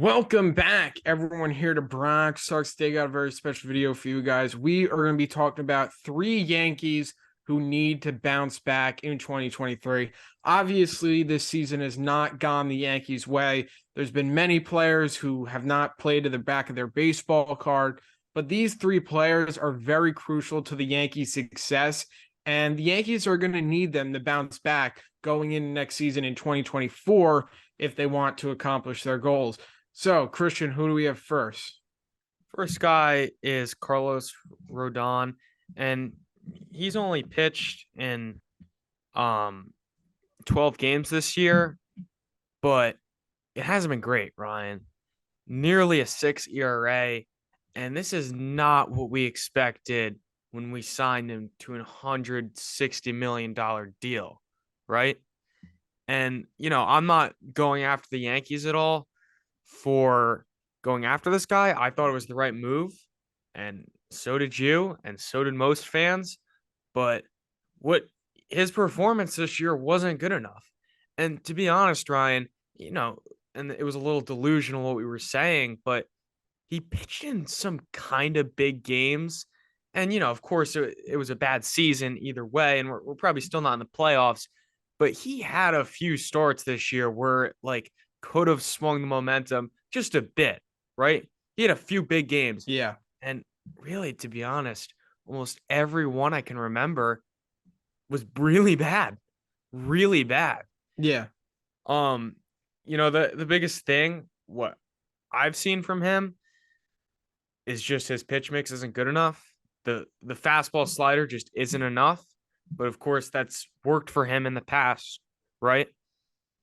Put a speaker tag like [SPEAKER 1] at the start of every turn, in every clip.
[SPEAKER 1] Welcome back, everyone, here to Bronx Talks. Today got a very special video for you guys. We are going to be talking about three Yankees who need to bounce back in 2023. Obviously, this season has not gone the Yankees' way. There's been many players who have not played to the back of their baseball card, but these three players are very crucial to the Yankees' success, and the Yankees are going to need them to bounce back going into next season in 2024 if they want to accomplish their goals. So, Christian, who do we have first?
[SPEAKER 2] First guy is Carlos Rodon, and he's only pitched in 12 games this year, but it hasn't been great, Ryan. Nearly a 6 ERA, and this is not what we expected when we signed him to a $160 million deal, right? And, I'm not going after the Yankees at all for going after this guy. I thought it was the right move, and so did you, and so did most fans. But what his performance this year wasn't good enough. And to be honest, Ryan, and it was a little delusional what we were saying, but he pitched in some kind of big games. And, of course, it was a bad season either way, and we're probably still not in the playoffs. But he had a few starts this year where, like, could have swung the momentum just a bit, right? He had a few big games.
[SPEAKER 1] Yeah.
[SPEAKER 2] And really, to be honest, almost every one I can remember was really bad. Really bad.
[SPEAKER 1] Yeah.
[SPEAKER 2] Um, the biggest thing, what I've seen from him is just his pitch mix isn't good enough. The fastball slider just isn't enough. But of course, that's worked for him in the past, right?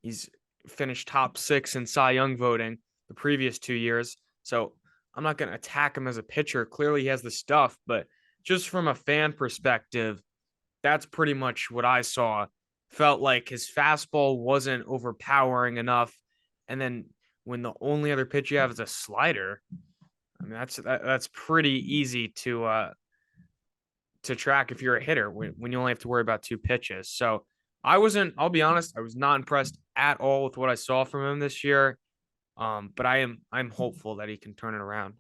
[SPEAKER 2] He's finished top 6 in Cy Young voting the previous 2 years. So I'm not going to attack him as a pitcher. Clearly, he has the stuff, but just from a fan perspective, that's pretty much what I saw. Felt like his fastball wasn't overpowering enough. And then when the only other pitch you have is a slider, I mean that's pretty easy to track if you're a hitter when you only have to worry about 2 pitches. So I'll be honest, I was not impressed at all with what I saw from him this year. But I'm hopeful that he can turn it around.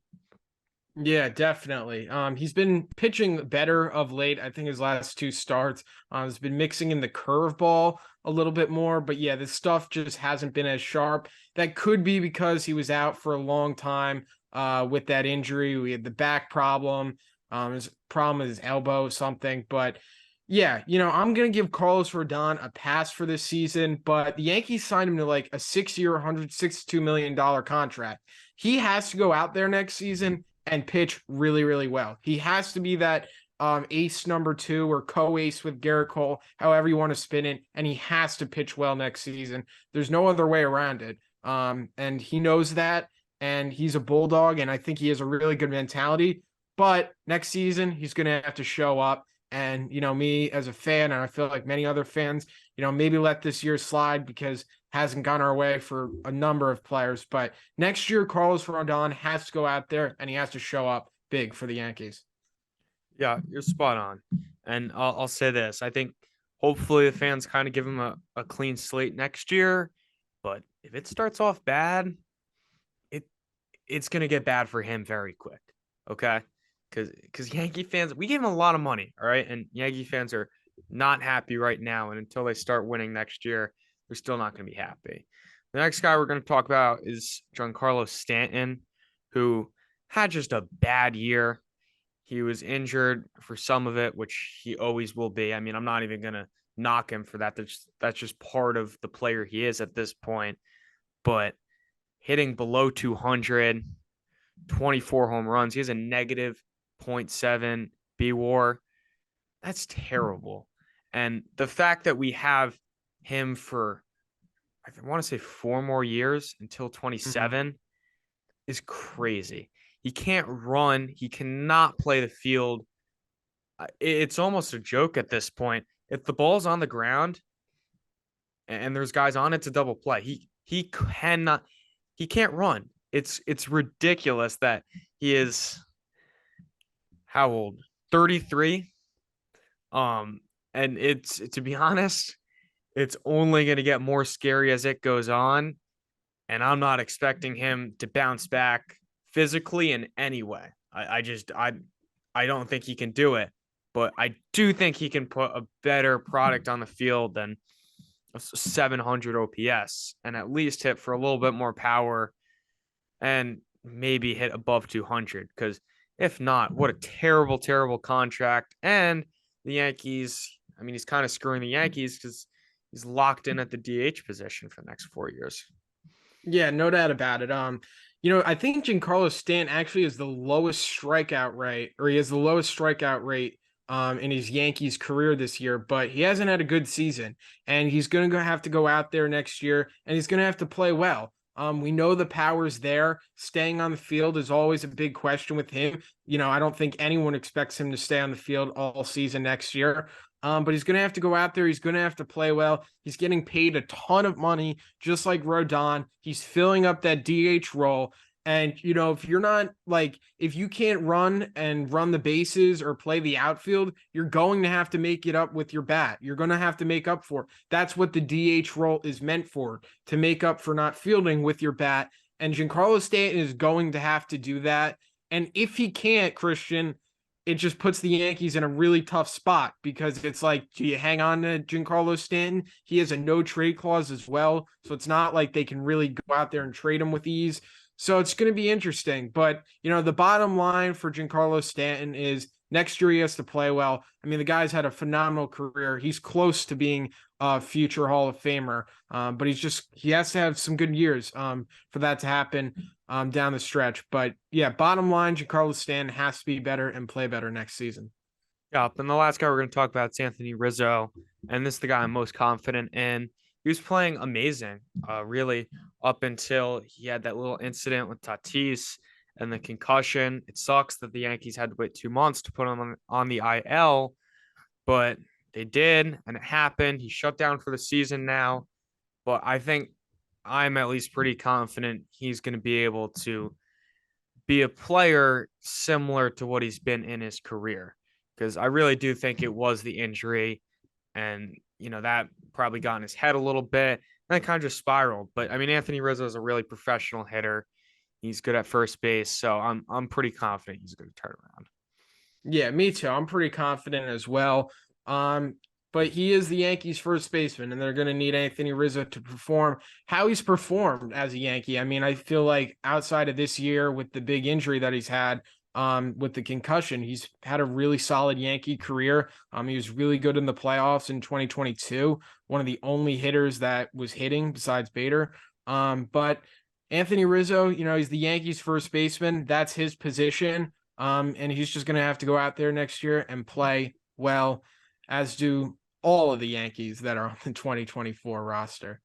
[SPEAKER 1] Yeah, definitely. He's been pitching better of late. I think his last two starts, has been mixing in the curveball a little bit more, but yeah, this stuff just hasn't been as sharp. That could be because he was out for a long time, with that injury. We had the back problem, his problem with his elbow, something. But yeah, I'm gonna give Carlos Rodon a pass for this season, but the Yankees signed him to like a 6-year, $162 million contract. He has to go out there next season and pitch really, really well. He has to be that ace number 2 or co-ace with Garrett Cole, however you want to spin it, and he has to pitch well next season. There's no other way around it. And he knows that, and he's a bulldog, and I think he has a really good mentality. But next season, he's going to have to show up. And, me as a fan, and I feel like many other fans, maybe let this year slide because hasn't gone our way for a number of players. But next year, Carlos Rodon has to go out there and he has to show up big for the Yankees.
[SPEAKER 2] Yeah, you're spot on. And I'll say this. I think hopefully the fans kind of give him a clean slate next year. But if it starts off bad, it's gonna get bad for him very quick. Okay. Because Yankee fans, we gave him a lot of money, all right? And Yankee fans are not happy right now. And until they start winning next year, they're still not going to be happy. The next guy we're going to talk about is Giancarlo Stanton, who had just a bad year. He was injured for some of it, which he always will be. I mean, I'm not even going to knock him for that. That's just part of the player he is at this point. But hitting below 200, 24 home runs, he has a negative .7 B WAR. That's terrible. And the fact that we have him for, I want to say 4 more years until 27 is crazy. He can't run. He cannot play the field. It's almost a joke at this point. If the ball's on the ground and there's guys on it to double play, he cannot. He can't run. It's ridiculous that he is how old? 33. And it's, to be honest, it's only going to get more scary as it goes on. and I'm not expecting him to bounce back physically in any way. I don't think he can do it, but I do think he can put a better product on the field than 700 OPS and at least hit for a little bit more power and maybe hit above 200. Because if not, what a terrible, terrible contract. And the Yankees, I mean, he's kind of screwing the Yankees because he's locked in at the DH position for the next 4 years.
[SPEAKER 1] Yeah, no doubt about it. I think Giancarlo Stanton actually has the lowest strikeout rate, or he has the lowest strikeout rate in his Yankees career this year, but he hasn't had a good season, and he's going to have to go out there next year, and he's going to have to play well. We know the power's there. Staying on the field is always a big question with him. I don't think anyone expects him to stay on the field all season next year. But he's going to have to go out there. He's going to have to play well. He's getting paid a ton of money, just like Rodon. He's filling up that DH role. And, if you can't run the bases or play the outfield, you're going to have to make it up with your bat. You're going to have to make up for it. That's what the DH role is meant for, to make up for not fielding with your bat. And Giancarlo Stanton is going to have to do that. And if he can't, Christian, it just puts the Yankees in a really tough spot, because it's like, do you hang on to Giancarlo Stanton? He has a no trade clause as well. So it's not like they can really go out there and trade him with ease. So it's going to be interesting. But, the bottom line for Giancarlo Stanton is next year he has to play well. I mean, the guy's had a phenomenal career. He's close to being a future Hall of Famer. But he has to have some good years for that to happen down the stretch. But yeah, bottom line, Giancarlo Stanton has to be better and play better next season.
[SPEAKER 2] Yeah, and the last guy we're going to talk about is Anthony Rizzo, and this is the guy I'm most confident in. He was playing amazing, really, up until he had that little incident with Tatis and the concussion. It sucks that the Yankees had to wait 2 months to put him on the IL, but they did, and it happened. He's shut down for the season now, but I think I'm at least pretty confident he's going to be able to be a player similar to what he's been in his career. Because I really do think it was the injury, and that probably got in his head a little bit, and it kind of just spiraled. But I mean, Anthony Rizzo is a really professional hitter. He's good at first base, so I'm pretty confident he's going to turn around.
[SPEAKER 1] Yeah, me too. I'm pretty confident as well. But he is the Yankees' first baseman, and they're going to need Anthony Rizzo to perform how he's performed as a Yankee. I mean, I feel like outside of this year with the big injury that he's had, with the concussion, he's had a really solid Yankee career. He was really good in the playoffs in 2022, one of the only hitters that was hitting besides Bader. But Anthony Rizzo, he's the Yankees' first baseman. That's his position. And he's just going to have to go out there next year and play well, as do all of the Yankees that are on the 2024 roster.